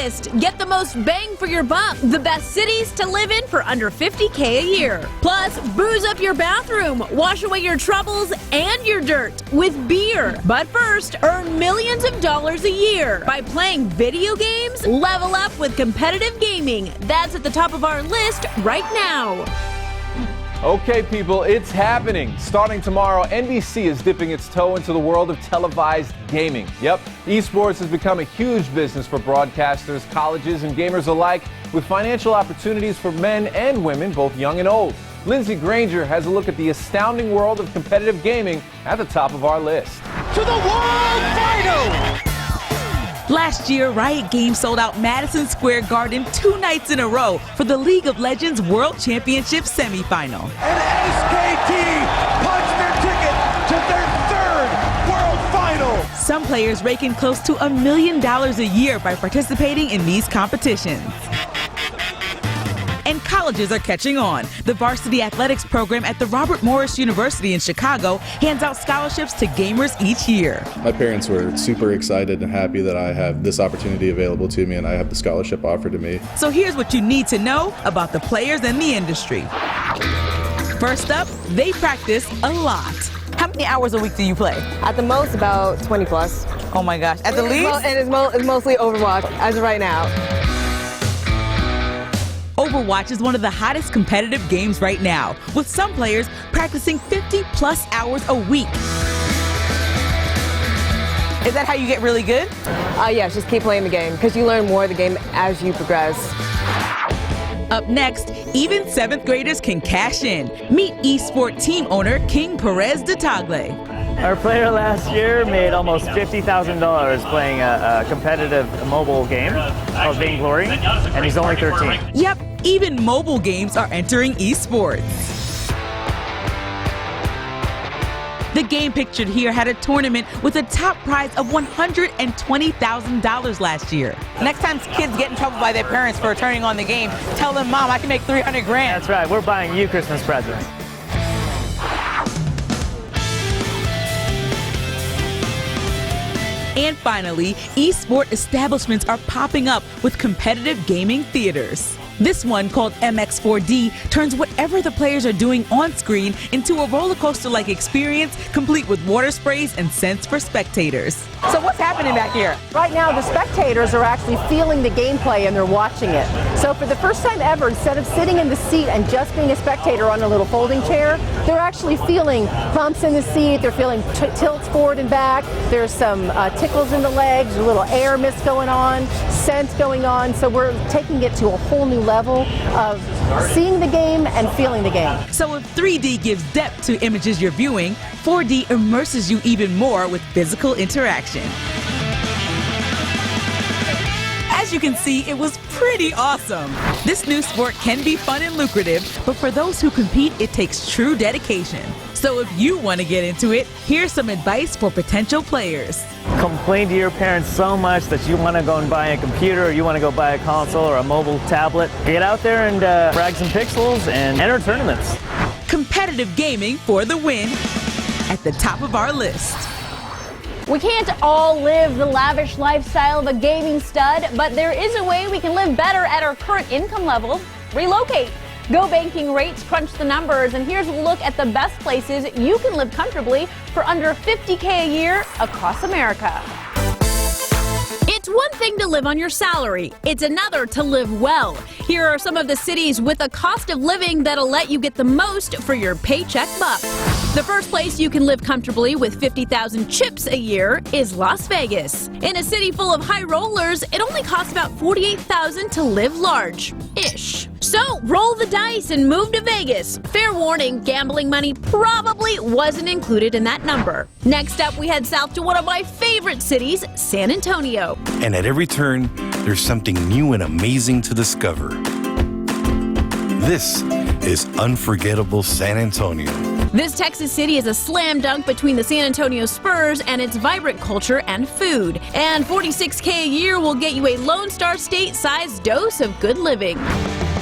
list. Get the most bang for your buck. The best cities to live in for under $50K a year. Plus, booze up your bathroom, wash away your troubles and your dirt with beer. But first, earn millions of dollars a year by playing video games. Level up with competitive gaming. That's at the top of our list right now. Okay, people, it's happening. Starting tomorrow, NBC is dipping its toe into the world of televised gaming. Yep, eSports has become a huge business for broadcasters, colleges, and gamers alike, with financial opportunities for men and women, both young and old. Lindsay Granger has a look at the astounding world of competitive gaming at the top of our list. To the World Final! Last year, Riot Games sold out Madison Square Garden 2 nights in a row for the League of Legends World Championship semifinal. And SKT punched their ticket to their 3rd World Final! Some players rake in close to $1 million a year by participating in these competitions. And colleges are catching on. The varsity athletics program at the Robert Morris University in Chicago hands out scholarships to gamers each year. My parents were super excited and happy that I have this opportunity available to me and I have the scholarship offered to me. So here's what you need to know about the players and the industry. First up, they practice a lot. How many hours a week do you play? At the most, about 20 plus. Oh my gosh, at the least? And it's mostly Overwatch as of right now. Overwatch is one of the hottest competitive games right now, with some players practicing 50+ hours a week. Is that how you get really good? Yes, just keep playing the game, because you learn more of the game as you progress. Up next, even 7th graders can cash in. Meet eSport team owner King Perez de Tagle. Our player last year made almost $50,000 playing a competitive mobile game called Vainglory, and he's only 13. Yep, even mobile games are entering eSports. The game pictured here had a tournament with a top prize of $120,000 last year. Next time kids get in trouble by their parents for turning on the game, tell them, Mom, I can make $300 grand. That's right, we're buying you Christmas presents. And finally, eSport establishments are popping up with competitive gaming theaters. This one, called MX4D, turns whatever the players are doing on screen into a roller coaster-like experience, complete with water sprays and scents for spectators. So what's happening back here? Right now, the spectators are actually feeling the gameplay and they're watching it. So for the first time ever, instead of sitting in the seat and just being a spectator on a little folding chair, they're actually feeling bumps in the seat, they're feeling tilts forward and back, there's some tickles in the legs, a little air mist going on, scent going on, so we're taking it to a whole new level of seeing the game and feeling the game. So if 3D gives depth to images you're viewing, 4D immerses you even more with physical interaction. As you can see, it was pretty awesome. This new sport can be fun and lucrative, but for those who compete, it takes true dedication. So if you want to get into it, here's some advice for potential players. Complain to your parents so much that you want to go and buy a computer, or you want to go buy a console or a mobile tablet. Get out there and frag some pixels and enter tournaments. Competitive gaming for the win at the top of our list. We can't all live the lavish lifestyle of a gaming stud, but there is a way we can live better at our current income level. Relocate. Go Banking Rates crunch the numbers, and here's a look at the best places you can live comfortably for under $50K a year across America. It's one thing to live on your salary. It's another to live well. Here are some of the cities with a cost of living that'll let you get the most for your paycheck buck. The first place you can live comfortably with 50,000 chips a year is Las Vegas. In a city full of high rollers, it only costs about $48,000 to live large-ish. So roll the dice and move to Vegas. Fair warning, gambling money probably wasn't included in that number. Next up, we head south to one of my favorite cities, San Antonio. And at every turn, there's something new and amazing to discover. This is Unforgettable San Antonio. This Texas city is a slam dunk between the San Antonio Spurs and its vibrant culture and food. And $46K a year will get you a Lone Star State-sized dose of good living.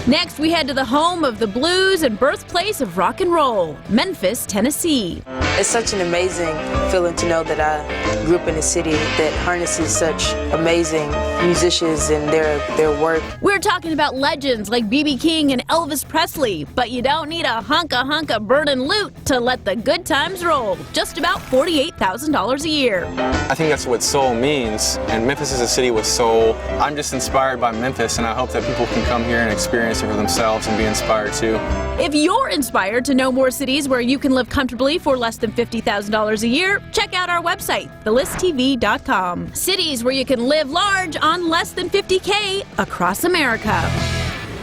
Next, we head to the home of the blues and birthplace of rock and roll, Memphis, Tennessee. It's such an amazing feeling to know that I grew up in a city that harnesses such amazing musicians and their work. We're talking about legends like B.B. King and Elvis Presley, but you don't need a hunk of burning loot to let the good times roll. Just about $48,000 a year. I think that's what soul means, and Memphis is a city with soul. I'm just inspired by Memphis, and I hope that people can come here and experience it for themselves and be inspired too. If you're inspired to know more cities where you can live comfortably for less than $50,000 a year, check out our website, thelisttv.com. Cities where you can live large on less than $50K across America.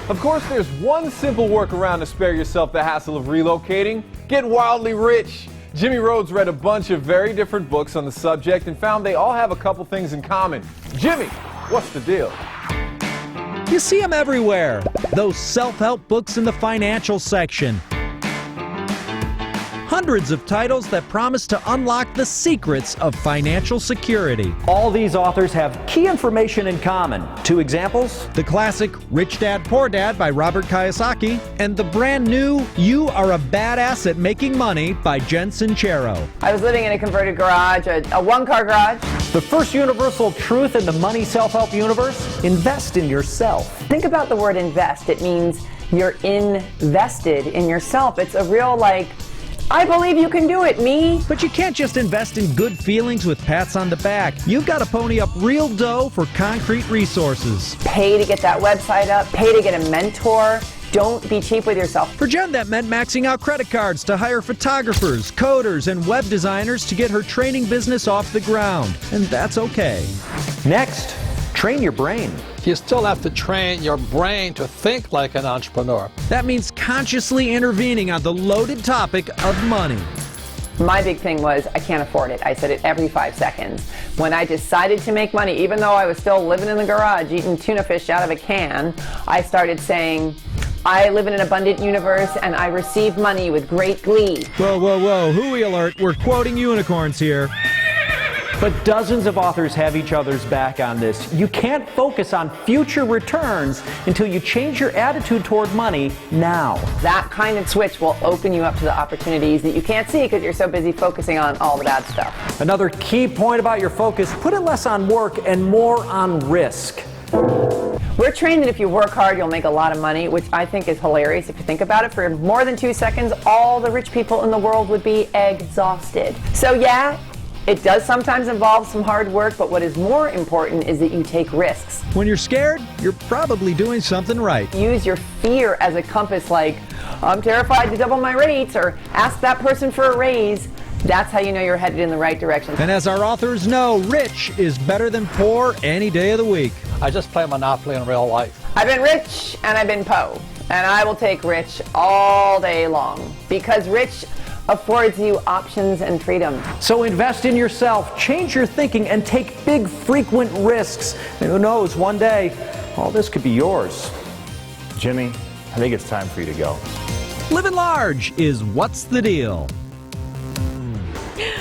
Of course, there's one simple workaround to spare yourself the hassle of relocating. Get wildly rich. Jimmy Rhodes read a bunch of very different books on the subject and found they all have a couple things in common. Jimmy, what's the deal? You see them everywhere. Those self-help books in the financial section. Hundreds of titles that promise to unlock the secrets of financial security. All these authors have key information in common. 2 examples. The classic Rich Dad, Poor Dad by Robert Kiyosaki and the brand new You Are a Badass at Making Money by Jen Sincero. I was living in a converted garage, a one-car garage. The first universal truth in the money self-help universe: invest in yourself. Think about the word invest. It means you're invested in yourself. It's a real, I believe you can do it, me. But you can't just invest in good feelings with pats on the back. You've got to pony up real dough for concrete resources. Pay to get that website up, pay to get a mentor. Don't be cheap with yourself. For Jen, that meant maxing out credit cards to hire photographers, coders, and web designers to get her training business off the ground. And that's okay. Next, train your brain. You still have to train your brain to think like an entrepreneur. That means consciously intervening on the loaded topic of money. My big thing was, I can't afford it. I said it every 5 seconds. When I decided to make money, even though I was still living in the garage eating tuna fish out of a can, I started saying, I live in an abundant universe and I receive money with great glee. Whoa, whoa, whoa, hooey alert, we're quoting unicorns here. But dozens of authors have each other's back on this. You can't focus on future returns until you change your attitude toward money now. That kind of switch will open you up to the opportunities that you can't see because you're so busy focusing on all the bad stuff. Another key point about your focus: put it less on work and more on risk. We're trained that if you work hard, you'll make a lot of money, which I think is hilarious if you think about it. For more than 2 seconds, all the rich people in the world would be exhausted. So yeah, it does sometimes involve some hard work, but what is more important is that you take risks. When you're scared, you're probably doing something right. Use your fear as a compass, like, I'm terrified to double my rates, or ask that person for a raise. That's how you know you're headed in the right direction. And as our authors know, rich is better than poor any day of the week. I just play Monopoly in real life. I've been rich and I've been po, and I will take rich all day long, because rich affords you options and freedom. So invest in yourself, change your thinking, and take big, frequent risks. And who knows, one day, all this could be yours. Jimmy, I think it's time for you to go. Living large is what's the deal.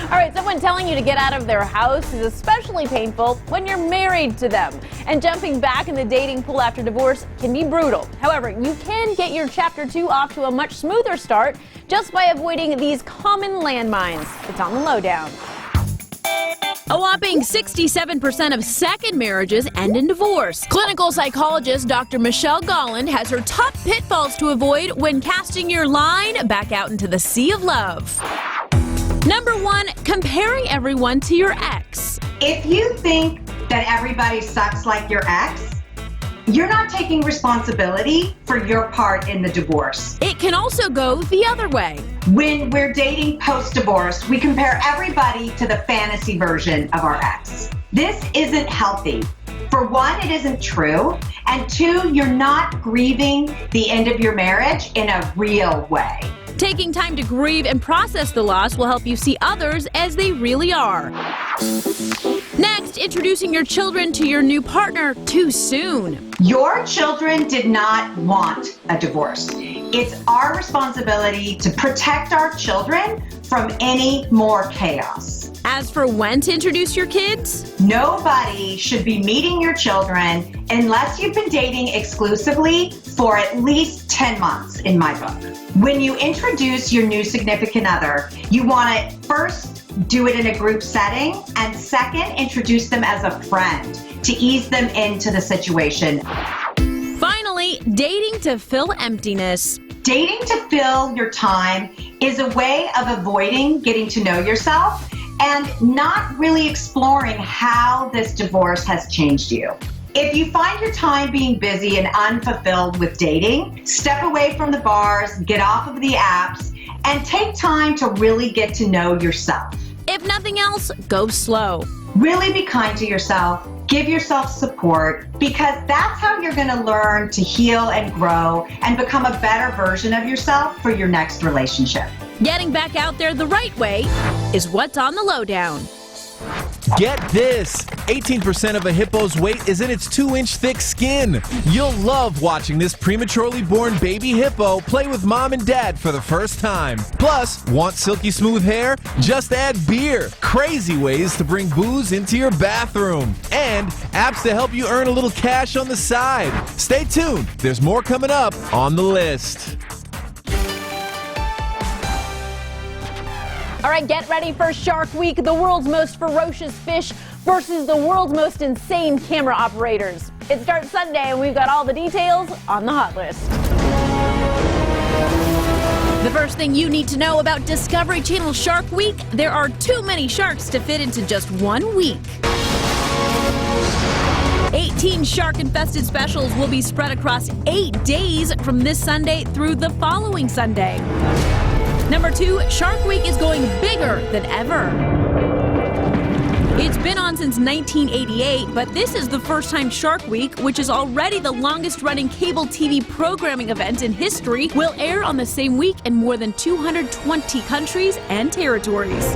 All right, someone telling you to get out of their house is especially painful when you're married to them. And jumping back in the dating pool after divorce can be brutal. However, you can get your Chapter 2 off to a much smoother start just by avoiding these common landmines. It's on the lowdown. A whopping 67% of second marriages end in divorce. Clinical psychologist Dr. Michelle Golland has her top pitfalls to avoid when casting your line back out into the sea of love. Number 1, comparing everyone to your ex. If you think that everybody sucks like your ex, you're not taking responsibility for your part in the divorce. It can also go the other way. When we're dating post-divorce, we compare everybody to the fantasy version of our ex. This isn't healthy. For one, it isn't true. And 2, you're not grieving the end of your marriage in a real way. Taking time to grieve and process the loss will help you see others as they really are. Next, introducing your children to your new partner too soon. Your children did not want a divorce. It's our responsibility to protect our children from any more chaos. As for when to introduce your kids, nobody should be meeting your children unless you've been dating exclusively for at least 10 months, in my book. When you introduce your new significant other, you want to first do it in a group setting, and second, introduce them as a friend to ease them into the situation. Finally, dating to fill emptiness. Dating to fill your time is a way of avoiding getting to know yourself and not really exploring how this divorce has changed you. If you find your time being busy and unfulfilled with dating, step away from the bars, get off of the apps, and take time to really get to know yourself. If nothing else, go slow. Really be kind to yourself. Give yourself support, because that's how you're going to learn to heal and grow and become a better version of yourself for your next relationship. Getting back out there the right way is what's on the lowdown. Get this! 18% of a hippo's weight is in its 2-inch thick skin. You'll love watching this prematurely born baby hippo play with mom and dad for the first time. Plus, want silky smooth hair? Just add beer. Crazy ways to bring booze into your bathroom. And apps to help you earn a little cash on the side. Stay tuned. There's more coming up on the list. All right, get ready for Shark Week, the world's most ferocious fish versus the world's most insane camera operators. It starts Sunday, and we've got all the details on the hot list. The first thing you need to know about Discovery Channel Shark Week: there are too many sharks to fit into just 1 week. 18 shark-infested specials will be spread across 8 days from this Sunday through the following Sunday. Number 2, Shark Week is going bigger than ever. It's been on since 1988, but this is the first time Shark Week, which is already the longest-running cable TV programming event in history, will air on the same week in more than 220 countries and territories.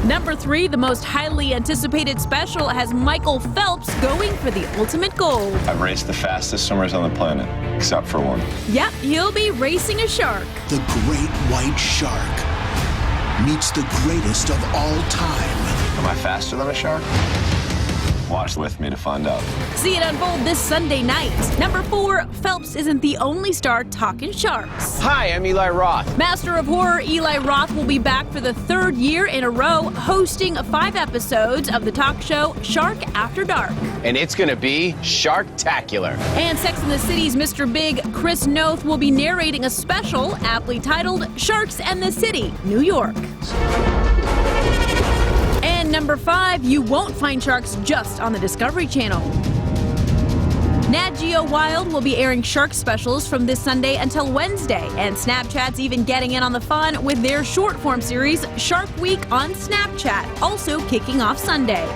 Number 3, the most highly anticipated special has Michael Phelps going for the ultimate gold. I've raced the fastest swimmers on the planet, except for one. Yep, he'll be racing a shark. The great white shark meets the greatest of all time. Am I faster than a shark? Watch with me to find out. See it unfold this Sunday night. Number 4, Phelps isn't the only star talking sharks. Hi, I'm Eli Roth. Master of Horror Eli Roth will be back for the 3rd year in a row, hosting 5 episodes of the talk show Shark After Dark. And it's gonna be Sharktacular. And Sex and the City's Mr. Big, Chris Noth, will be narrating a special aptly titled Sharks and the City, New York. And number 5, you won't find sharks just on the Discovery Channel. Nat Geo Wild will be airing shark specials from this Sunday until Wednesday, and Snapchat's even getting in on the fun with their short-form series Shark Week on Snapchat, also kicking off Sunday.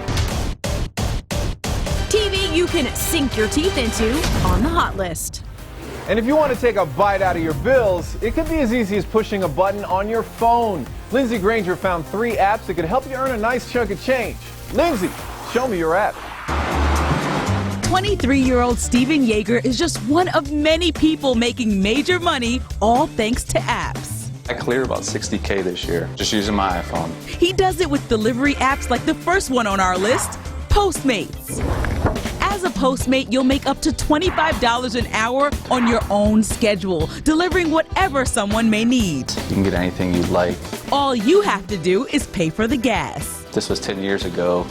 TV you can sink your teeth into on the hot list. And if you want to take a bite out of your bills, it could be as easy as pushing a button on your phone. Lindsay Granger found 3 apps that could help you earn a nice chunk of change. Lindsay, show me your app. 23-year-old Steven Yeager is just one of many people making major money, all thanks to apps. I cleared about $60K this year just using my iPhone. He does it with delivery apps like the first one on our list, Postmates. As a Postmate, you'll make up to $25 an hour on your own schedule, delivering whatever someone may need. You can get anything you'd like. All you have to do is pay for the gas. This was 10 years ago.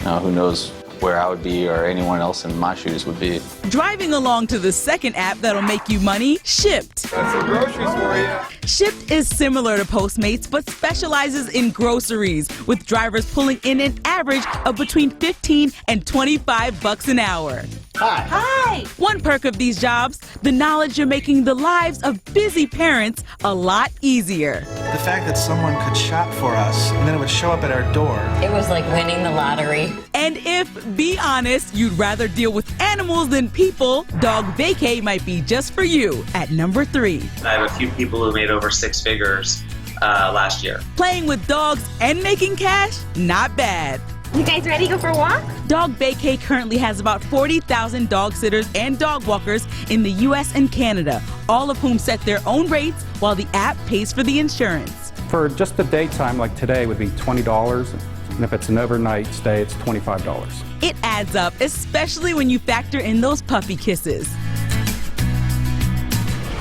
Who knows where I would be or anyone else in my shoes would be. Driving along to the second app that'll make you money, Shipt. That's some groceries for you. Shipt is similar to Postmates, but specializes in groceries, with drivers pulling in an average of between $15 and $25 an hour. Hi. Hi. One perk of these jobs, the knowledge you're making the lives of busy parents a lot easier. The fact that someone could shop for us and then it would show up at our door. It was like winning the lottery. And if, be honest, you'd rather deal with animals than people, Dog Vacay might be just for you at number 3. I have a few people who made over 6 figures last year. Playing with dogs and making cash? Not bad. You guys ready to go for a walk? Dog Vacay currently has about 40,000 dog sitters and dog walkers in the U.S. and Canada, all of whom set their own rates while the app pays for the insurance. For just the daytime, like today, would be $20, and if it's an overnight stay, it's $25. It adds up, especially when you factor in those puppy kisses.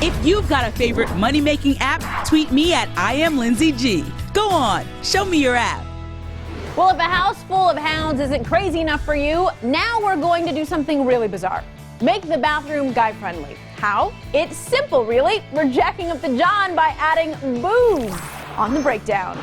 If you've got a favorite money-making app, tweet me at IamLindsayG. Go on, show me your app. Well, if a house full of hounds isn't crazy enough for you, now we're going to do something really bizarre. Make the bathroom guy-friendly. How? It's simple, really. We're jacking up the John by adding booze on the breakdown.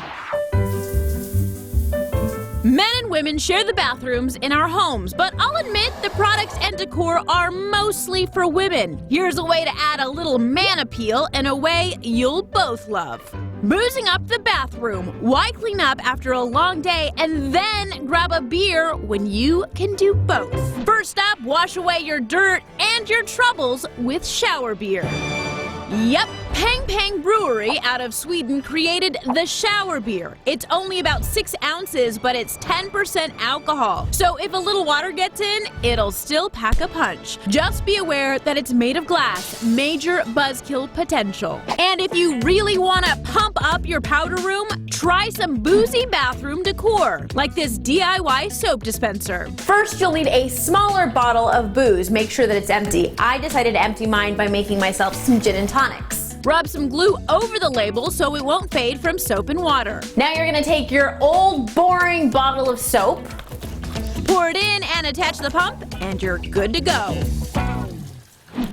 Men and women share the bathrooms in our homes, but I'll admit the products and decor are mostly for women. Here's a way to add a little man appeal in a way you'll both love. Boozing up the bathroom. Why clean up after a long day and then grab a beer when you can do both? First up, wash away your dirt and your troubles with shower beer. Yep, Pang Pang Brewery out of Sweden created the shower beer. It's only about 6 ounces, but it's 10% alcohol. So if a little water gets in, it'll still pack a punch. Just be aware that it's made of glass, major buzzkill potential. And if you really want to pump up your powder room, try some boozy bathroom decor, like this DIY soap dispenser. First, you'll need a smaller bottle of booze. Make sure that it's empty. I decided to empty mine by making myself some gin and tonics. Rub some glue over the label so it won't fade from soap and water. Now you're gonna take your old boring bottle of soap, pour it in and attach the pump, and you're good to go.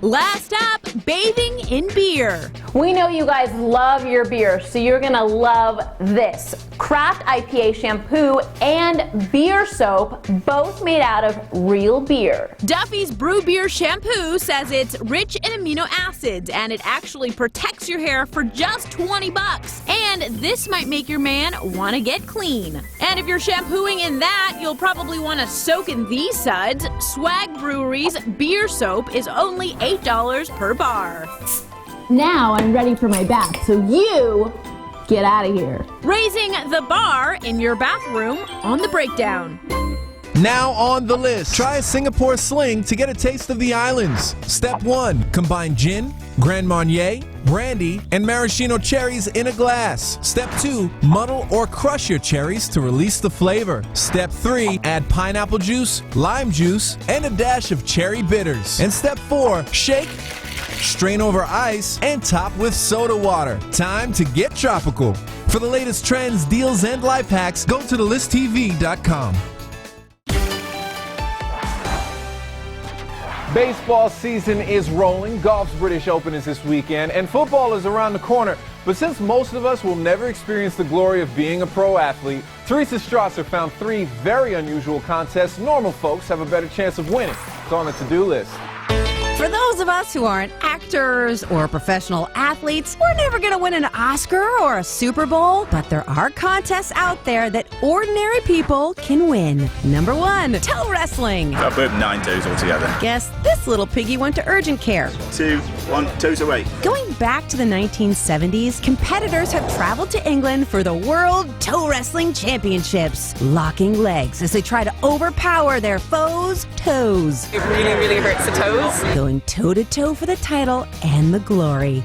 Last up, bathing in beer. We know you guys love your beer, so you're gonna love this. Craft IPA shampoo and beer soap, both made out of real beer. Duffy's Brew Beer Shampoo says it's rich in amino acids and it actually protects your hair for just $20. And this might make your man want to get clean. And if you're shampooing in that, you'll probably want to soak in these suds. Swag Brewery's beer soap is only $8 per bar. Now I'm ready for my bath, so you get out of here. Raising the bar in your bathroom on the breakdown. Now on the list, try a Singapore sling to get a taste of the islands. Step 1, combine gin, Grand Marnier, brandy, and maraschino cherries in a glass. Step 2, muddle or crush your cherries to release the flavor. Step 3, add pineapple juice, lime juice, and a dash of cherry bitters. And step 4, shake, strain over ice, and top with soda water. Time to get tropical. For the latest trends, deals, and life hacks, go to thelisttv.com. Baseball season is rolling. Golf's British Open is this weekend, and football is around the corner. But since most of us will never experience the glory of being a pro athlete, Teresa Strasser found 3 very unusual contests normal folks have a better chance of winning. It's on the to-do list. For those of us who aren't actors or professional athletes, we're never going to win an Oscar or a Super Bowl, but there are contests out there that ordinary people can win. Number 1, toe wrestling. I put 9 toes altogether. Guess this little piggy went to urgent care. 2, 1, toes away. Going back to the 1970s, competitors have traveled to England for the World Toe Wrestling Championships, locking legs as they try to overpower their foes' toes. It really, really hurts the toes. Going toe-to-toe for the title and the glory.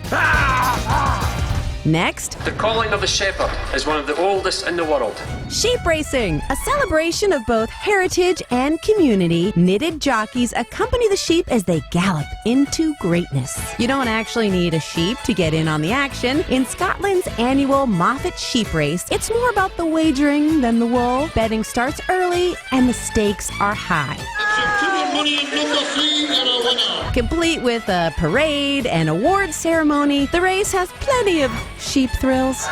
Next, the calling of the shepherd is one of the oldest in the world. Sheep racing, a celebration of both heritage and community. Knitted jockeys accompany the sheep as they gallop into greatness. You don't actually need a sheep to get in on the action. In Scotland's annual Moffat Sheep Race, it's more about the wagering than the wool. Betting starts early and the stakes are high. Complete with a parade and award ceremony, the race has plenty of sheep thrills.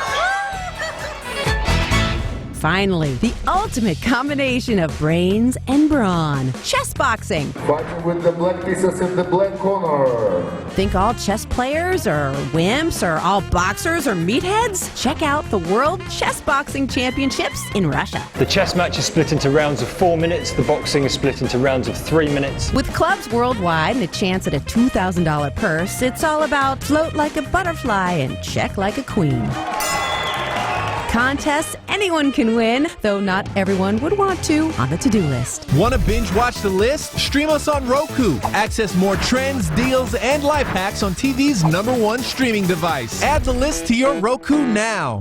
Finally, the ultimate combination of brains and brawn. Chess boxing. Fighting with the black pieces in the black corner. Think all chess players are wimps or all boxers are meatheads? Check out the World Chess Boxing Championships in Russia. The chess match is split into rounds of 4 minutes. The boxing is split into rounds of 3 minutes. With clubs worldwide and a chance at a $2,000 purse, it's all about float like a butterfly and check like a queen. Contests anyone can win, though not everyone would want to, on the to-do list. Want to binge watch the list? Stream us on Roku. Access more trends, deals, and life hacks on TV's #1 streaming device. Add the list to your Roku now.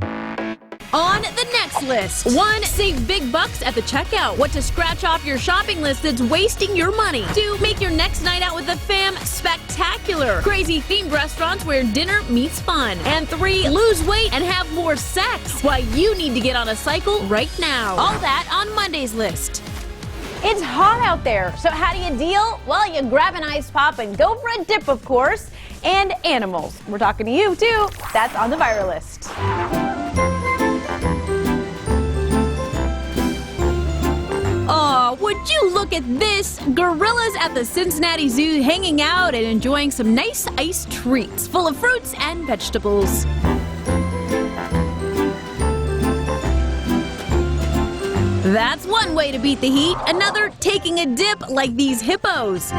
On the next list, 1. Save big bucks at the checkout. What to scratch off your shopping list that's wasting your money. 2. Make your next night out with the fam spectacular. Crazy themed restaurants where dinner meets fun. And 3. Lose weight and have more sex. Why you need to get on a cycle right now. All that on Monday's list. It's hot out there, so how do you deal? Well, you grab an ice pop and go for a dip, of course. And animals. We're talking to you, too. That's on the viral list. Oh, would you look at this? Gorillas at the Cincinnati Zoo hanging out and enjoying some nice ice treats full of fruits and vegetables. That's one way to beat the heat. Another, taking a dip like these hippos.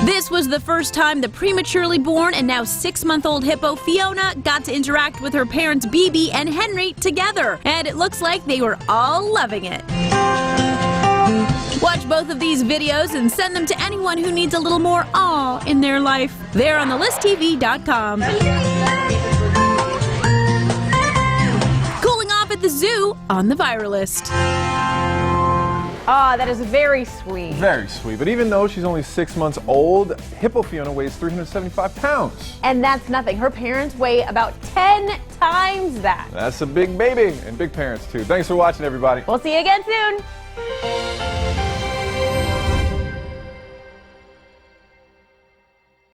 This was the first time the prematurely born and now 6-month-old hippo Fiona got to interact with her parents Bibi and Henry together. And it looks like they were all loving it. Watch both of these videos and send them to anyone who needs a little more awe in their life. They're on thelist.tv.com. Cooling off at the zoo on the viral list. Ah, that is very sweet. Very sweet. But even though she's only 6 months old, Hippo Fiona weighs 375 pounds. And that's nothing. Her parents weigh about 10 times that. That's a big baby, and big parents too. Thanks for watching, everybody. We'll see you again soon.